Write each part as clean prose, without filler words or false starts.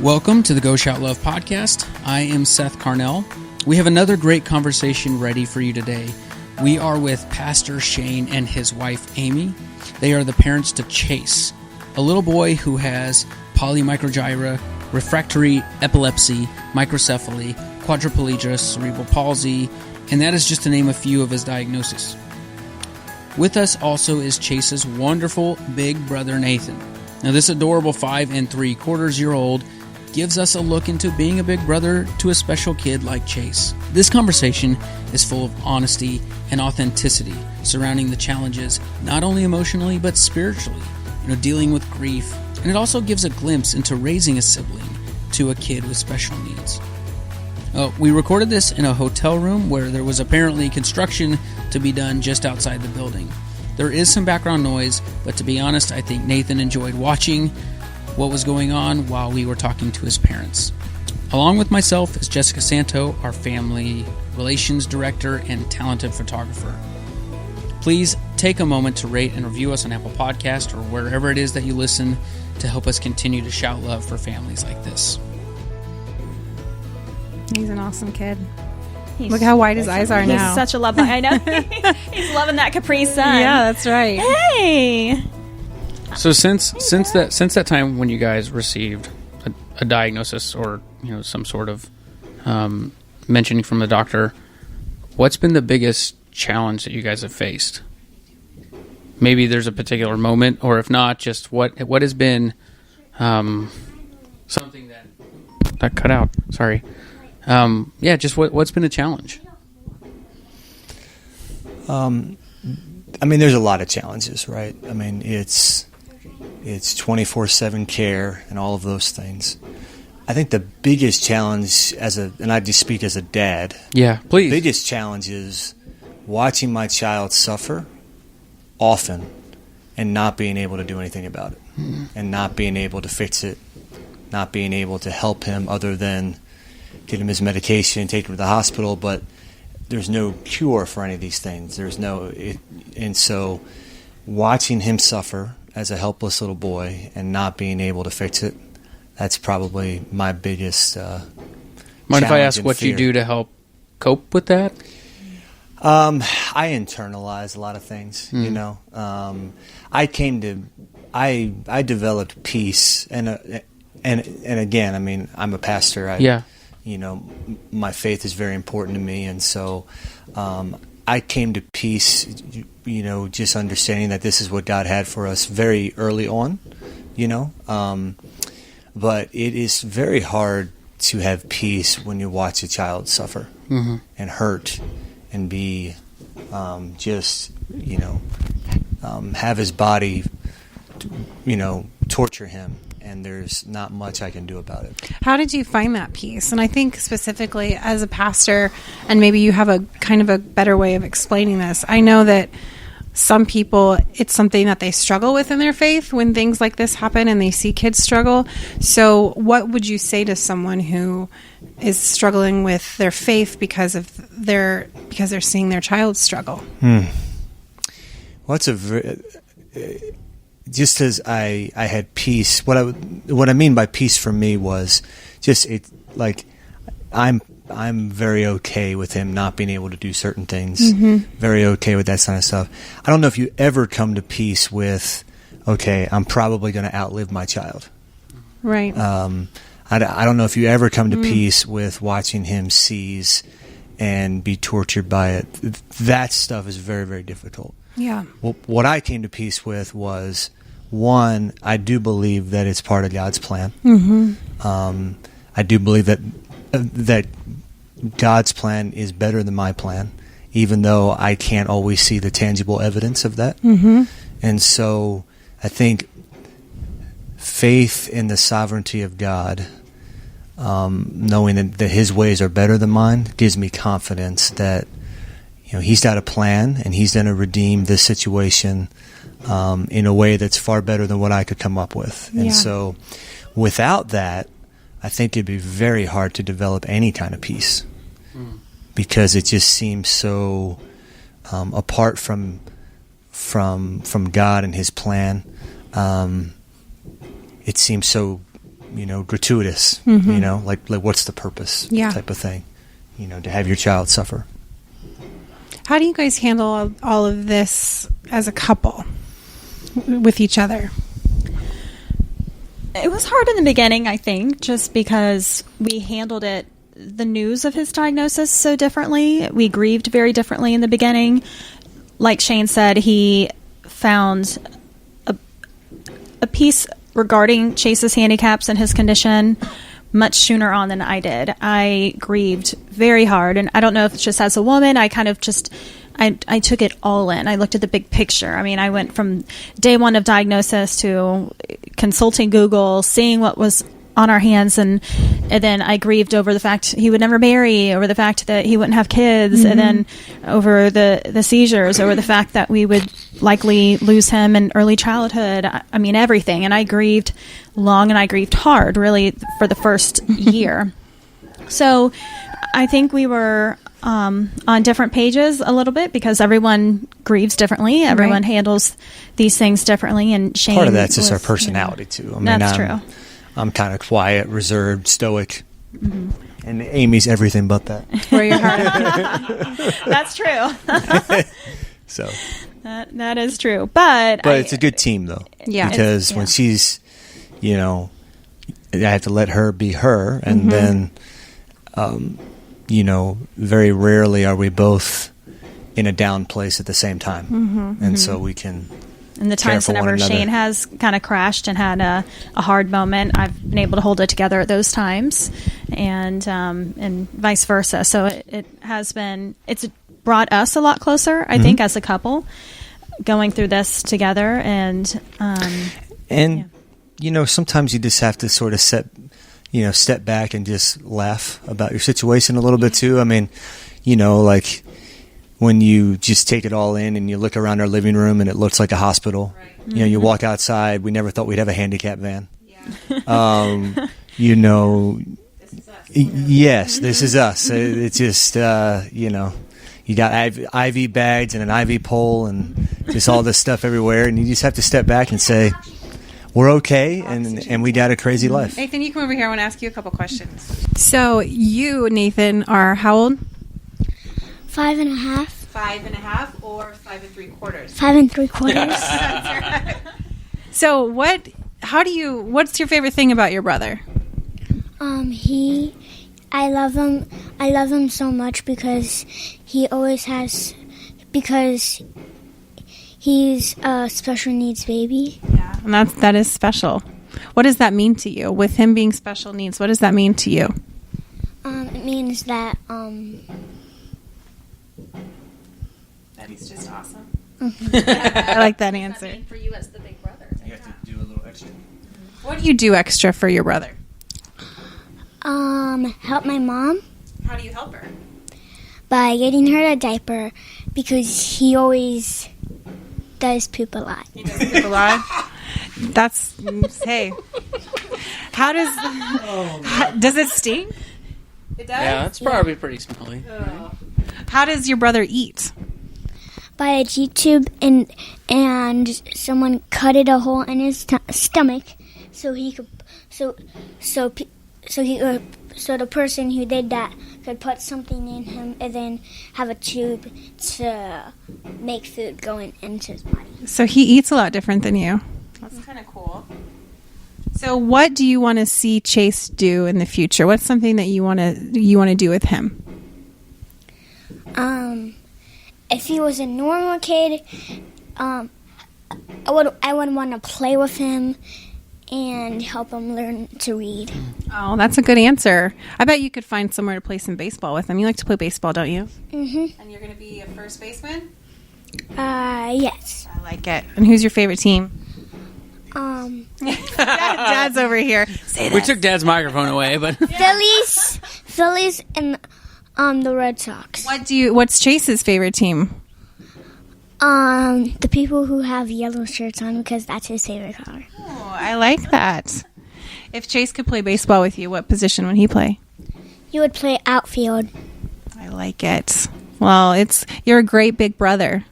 Welcome to the Go Shout Love podcast. I am Seth Carnell. We have another great conversation ready for you today. We are with Pastor Shane and his wife, Amy. They are the parents to Chase, a little boy who has polymicrogyra, refractory epilepsy, microcephaly, quadriplegia, cerebral palsy, and that is just to name a few of his diagnoses. With us also is Chase's wonderful big brother, Nathan. Now, this adorable 5 3/4-year-old gives us a look into being a big brother to a special kid like Chase. This conversation is full of honesty and authenticity surrounding the challenges, not only emotionally, but spiritually, dealing with grief. And it also gives a glimpse into raising a sibling to a kid with special needs. We recorded this in a hotel room where there was apparently construction to be done just outside the building. There is some background noise, but to be honest, I think Nathan enjoyed watching what was going on while we were talking to his parents. Along with myself is Jessica Santo, our family relations director and talented photographer. Please take a moment to rate and review us on Apple Podcast or wherever it is that you listen to help us continue to shout love for families like this. He's an awesome kid. Look how wide his eyes are now. He's such a love. I know. He's loving that Capri Sun. Yeah, that's right. Hey. So since that time when you guys received a diagnosis or some sort of mentioning from the doctor, what's been the biggest challenge that you guys have faced? Maybe there's a particular moment, or if not, just what has been something that cut out. Sorry. Just what's been a challenge? There's a lot of challenges, right? It's 24/7 care and all of those things. I think the biggest challenge and I just speak as a dad. Yeah, please. The biggest challenge is watching my child suffer often and not being able to do anything about it, and not being able to fix it, not being able to help him other than get him his medication, take him to the hospital, but there's no cure for any of these things. And so watching him suffer as a helpless little boy and not being able to fix it, that's probably my biggest Mind if I ask what you do to help cope with that? I internalize a lot of things, I developed peace, and again, I'm a pastor. My faith is very important to me, and so I came to peace, just understanding that this is what God had for us very early on, but it is very hard to have peace when you watch a child suffer and hurt and be have his body, torture him. And there's not much I can do about it. How did you find that peace? And I think specifically as a pastor, and maybe you have a kind of a better way of explaining this. I know that some people, it's something that they struggle with in their faith when things like this happen and they see kids struggle. So what would you say to someone who is struggling with their faith because they're seeing their child struggle? Well, it's just as I had peace, what I mean by peace for me was just I'm very okay with him not being able to do certain things. Very okay with that kind of stuff. I don't know if you ever come to peace with, okay, I'm probably going to outlive my child. Right. I don't know if you ever come to peace with watching him seize and be tortured by it. That stuff is very, very difficult. Yeah. Well, what I came to peace with was, one, I do believe that it's part of God's plan. I do believe that God's plan is better than my plan, even though I can't always see the tangible evidence of that. And so I think faith in the sovereignty of God, knowing that his ways are better than mine, gives me confidence that he's got a plan and he's going to redeem this situation in a way that's far better than what I could come up with. And so without that, I think it'd be very hard to develop any kind of peace because it just seems so apart from God and his plan. It seems so gratuitous, like what's the purpose type of thing, to have your child suffer. How do you guys handle all of this as a couple with each other? It was hard in the beginning, I think, just because we handled the news of his diagnosis so differently. We grieved very differently in the beginning. Like Shane said, he found a piece regarding Chase's handicaps and his condition much sooner on than I did. I grieved very hard, and I don't know if it's just as a woman, I kind of just I took it all in. I looked at the big picture. I mean, I went from day one of diagnosis to consulting Google, seeing what was on our hands, and then I grieved over the fact he would never marry, over the fact that he wouldn't have kids, and then over the seizures, over the fact that we would likely lose him in early childhood. I mean, everything. And I grieved long and I grieved hard, really, for the first year. So I think we were on different pages a little bit because everyone grieves differently. Everyone handles these things differently. And Shane, part of that's just our personality too. I mean, that's true. I'm kind of quiet, reserved, stoic, and Amy's everything but that. Where your heart. That's true. So that is true, but it's a good team though. Yeah, because when she's, I have to let her be her, and then, very rarely are we both in a down place at the same time, and so we can. And the times whenever Shane has kind of crashed and had a hard moment, I've been able to hold it together at those times, and vice versa. So it's brought us a lot closer, I think, as a couple, going through this together. And sometimes you just have to sort of step back and just laugh about your situation a little bit too. I mean, like when you just take it all in and you look around our living room and it looks like a hospital. Right. You walk outside. We never thought we'd have a handicap van. Yeah. Yes, this is us. It's just, you got IV bags and an IV pole and just all this stuff everywhere. And you just have to step back and say, we're okay, and we got a crazy life. Nathan, you come over here. I want to ask you a couple questions. So you, Nathan, are how old? 5.5. 5.5 or 5 3/4? 5 3/4. So what's your favorite thing about your brother? I love him. I love him so much because he's a special needs baby. Yeah, and that is special. What does that mean to you? With him being special needs, what does that mean to you? It means that that he's just awesome. I like that answer. What does that mean for you as the big brother? You have to do a little extra. What do you do extra for your brother? Help my mom. How do you help her? By getting her a diaper because he always does poop a lot. He does poop a lot? Hey. How does it stink? It does? Yeah, it's probably pretty smelly. How does your brother eat? By a G tube and someone cutted a hole in his stomach so he could so the person who did that could put something in him and then have a tube to make food go into his body. So he eats a lot different than you. That's kind of cool. So what do you want to see Chase do in the future? What's something that you want to do with him? If he was a normal kid, I would want to play with him and help him learn to read. Oh, that's a good answer. I bet you could find somewhere to play some baseball with him. You like to play baseball, don't you? Mm-hmm. And you're going to be a first baseman? Yes. I like it. And who's your favorite team? Dad's over here. We took Dad's microphone away, but Phillies, and the Red Sox. What's Chase's favorite team? The people who have yellow shirts on because that's his favorite color. Oh, I like that. If Chase could play baseball with you, what position would he play? He would play outfield. I like it. Well, you're a great big brother,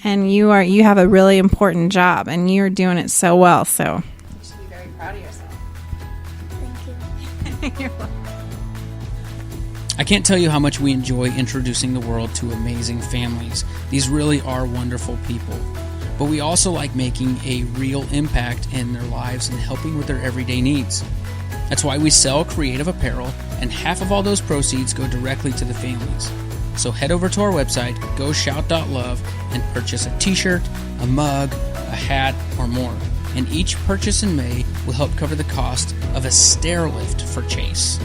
and you have a really important job, and you're doing it so well. So you should be very proud of yourself. you. I can't tell you how much we enjoy introducing the world to amazing families. These really are wonderful people. But we also like making a real impact in their lives and helping with their everyday needs. That's why we sell creative apparel, and half of all those proceeds go directly to the families. So head over to our website, goshout.love, and purchase a t-shirt, a mug, a hat, or more. And each purchase in May will help cover the cost of a stair lift for Chase.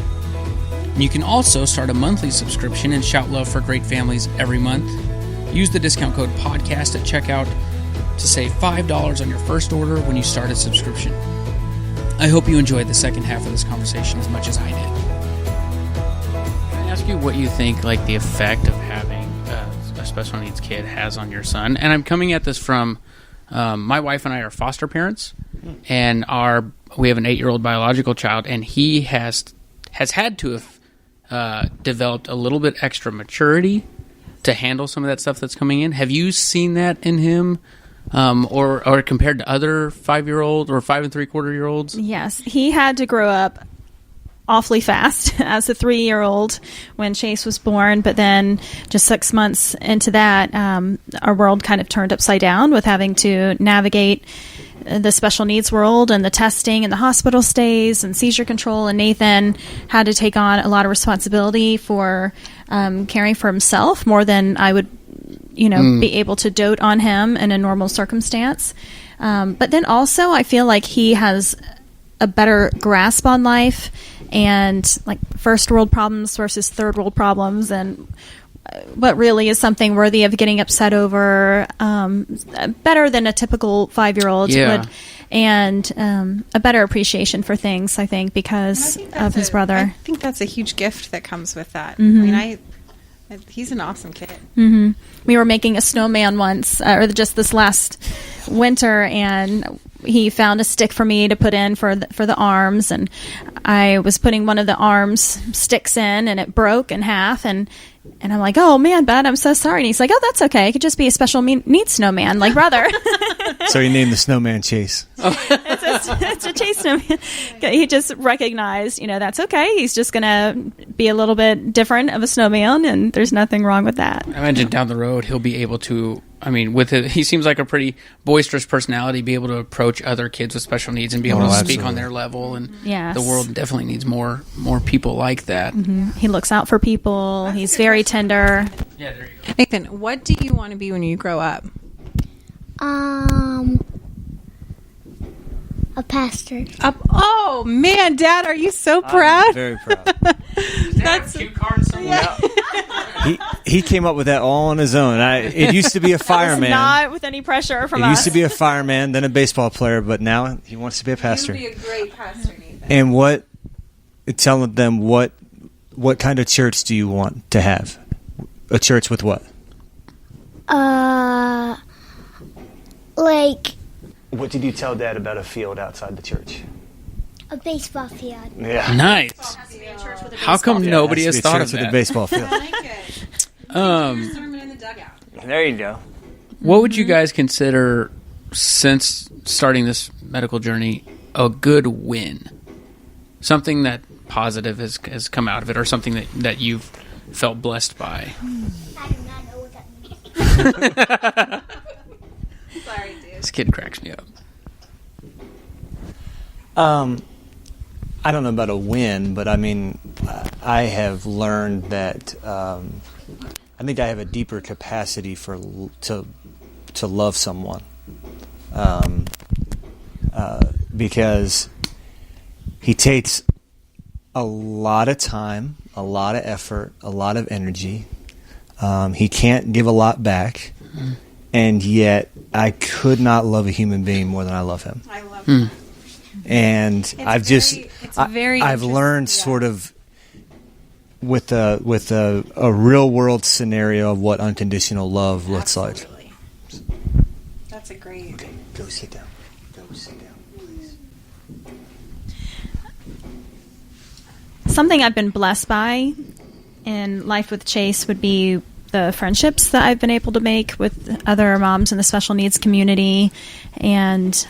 You can also start a monthly subscription and shout love for great families every month. Use the discount code podcast at checkout to save $5 on your first order when you start a subscription. I hope you enjoyed the second half of this conversation as much as I did. Can I ask you what you think, like, the effect of having a special needs kid has on your son? And I'm coming at this from my wife and I are foster parents, and we have an 8-year-old biological child, and he has had to have developed a little bit extra maturity to handle some of that stuff that's coming in. Have you seen that in him, or compared to other 5-year-old or 5 3/4-year-olds? Yes, he had to grow up awfully fast as a 3-year-old when Chase was born, but then just 6 months into that, our world kind of turned upside down with having to navigate the special needs world and the testing and the hospital stays and seizure control, and Nathan had to take on a lot of responsibility for caring for himself more than I would be able to dote on him in a normal circumstance. But then also I feel like he has a better grasp on life and like first world problems versus third world problems, and what really is something worthy of getting upset over, better than a typical 5-year-old would, and a better appreciation for things, I think, because of his brother. I think that's a huge gift that comes with that. Mm-hmm. I mean, he's an awesome kid. Mm-hmm. We were making a snowman once, or just this last winter, and he found a stick for me to put in for the arms, and I was putting one of the arms sticks in, and it broke in half, and I'm like, oh man, bud, I'm so sorry. And he's like, oh, that's okay. It could just be a special needs snowman, like brother. So you named the snowman Chase. It's a Chase snowman. He just recognized, that's okay. He's just going to be a little bit different of a snowman, and there's nothing wrong with that. I imagine down the road he'll be able to, he seems like a pretty boisterous personality, be able to approach other kids with special needs and be able to speak on their level. And yes. The world definitely needs more people like that. Mm-hmm. He looks out for people. He's very tender. Yeah, there you go. Nathan, what do you want to be when you grow up? A pastor. Oh man, Dad, are you so proud? I'm very proud. That's a cue card somewhere. He came up with that all on his own. It used to be a fireman. Not with any pressure from us. It used to be a fireman, then a baseball player, but now he wants to be a pastor. You'd be a great pastor, Nathan. And tell them what kind of church do you want to have? A church with what? Like What did you tell Dad about a field outside the church? a baseball field. Yeah. Nice. How come nobody has thought of with a that? baseball field. I like it. Sermon in the dugout. There you go. What would you guys consider, since starting this medical journey, a good win? Something that positive has come out of it, or something that you've felt blessed by? I do not know what that means. Sorry, dude. This kid cracks me up. I don't know about a win, but I have learned that I think I have a deeper capacity to love someone, because he takes a lot of time, a lot of effort, a lot of energy. He can't give a lot back, and yet I could not love a human being more than I love him. I love it. And I've learned yeah. sort of with a real world scenario of what unconditional love looks like. Absolutely. That's a great. Okay, go sit down. Go sit down, please. Something I've been blessed by in life with Chase would be the friendships that I've been able to make with other moms in the special needs community, and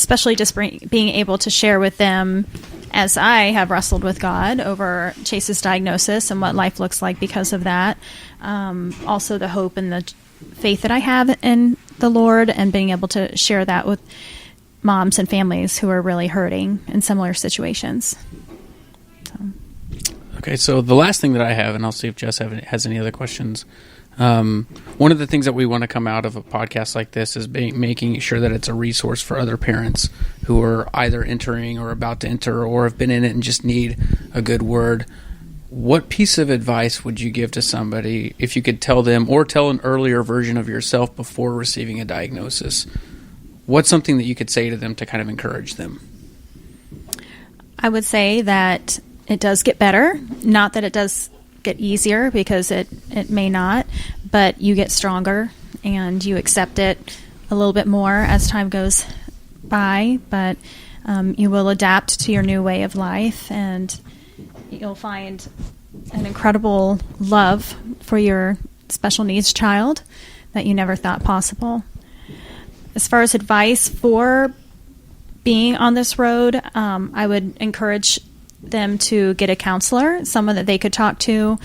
especially just being able to share with them as I have wrestled with God over Chase's diagnosis and what life looks like because of that. Also the hope and the faith that I have in the Lord, and being able to share that with moms and families who are really hurting in similar situations. Okay, so the last thing that I have, and I'll see if Jess has any other questions. One of the things that we want to come out of a podcast like this is making sure that it's a resource for other parents who are either entering or about to enter or have been in it and just need a good word. What piece of advice would you give to somebody if you could tell them, or tell an earlier version of yourself before receiving a diagnosis? What's something that you could say to them to kind of encourage them? I would say that it does get better. Not that it does get easier, because it may not, but you get stronger and you accept it a little bit more as time goes by. But you will adapt to your new way of life, and you'll find an incredible love for your special needs child that you never thought possible. As far as advice for being on this road, I would encourage them to get a counselor, someone that they could talk to.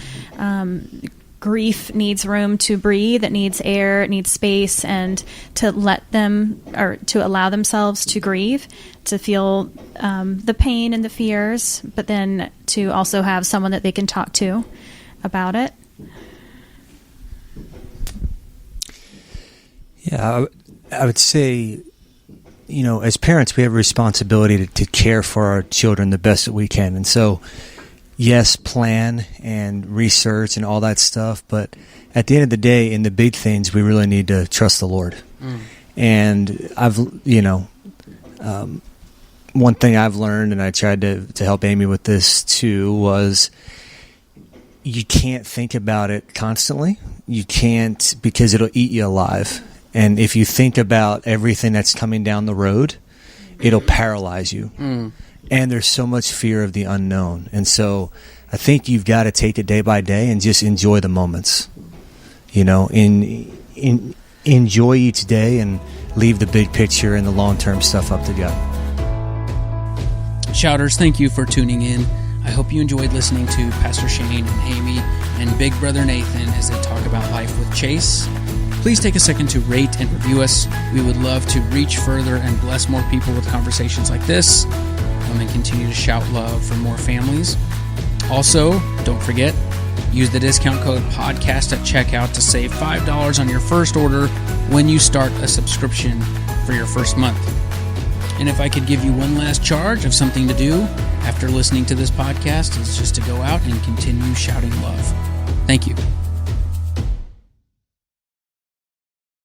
Grief needs room to breathe. It needs air. It needs space, and to let them, or to allow themselves to grieve, to feel the pain and the fears, but then to also have someone that they can talk to about it. Yeah, I would say, as parents, we have a responsibility to care for our children the best that we can. And so, yes, plan and research and all that stuff, but at the end of the day, in the big things, we really need to trust the Lord. And one thing I've learned, and I tried to help Amy with this too, was you can't think about it constantly. You can't, because it'll eat you alive. And if you think about everything that's coming down the road, it'll paralyze you. And there's so much fear of the unknown. And so I think you've got to take it day by day and just enjoy the moments. Enjoy each day and leave the big picture and the long-term stuff up to God. Shouters, thank you for tuning in. I hope you enjoyed listening to Pastor Shane and Amy and Big Brother Nathan as they talk about life with Chase. Please take a second to rate and review us. We would love to reach further and bless more people with conversations like this, and continue to shout love for more families. Also, don't forget, use the discount code podcast at checkout to save $5 on your first order when you start a subscription for your first month. And if I could give you one last charge of something to do after listening to this podcast, it's just to go out and continue shouting love. Thank you.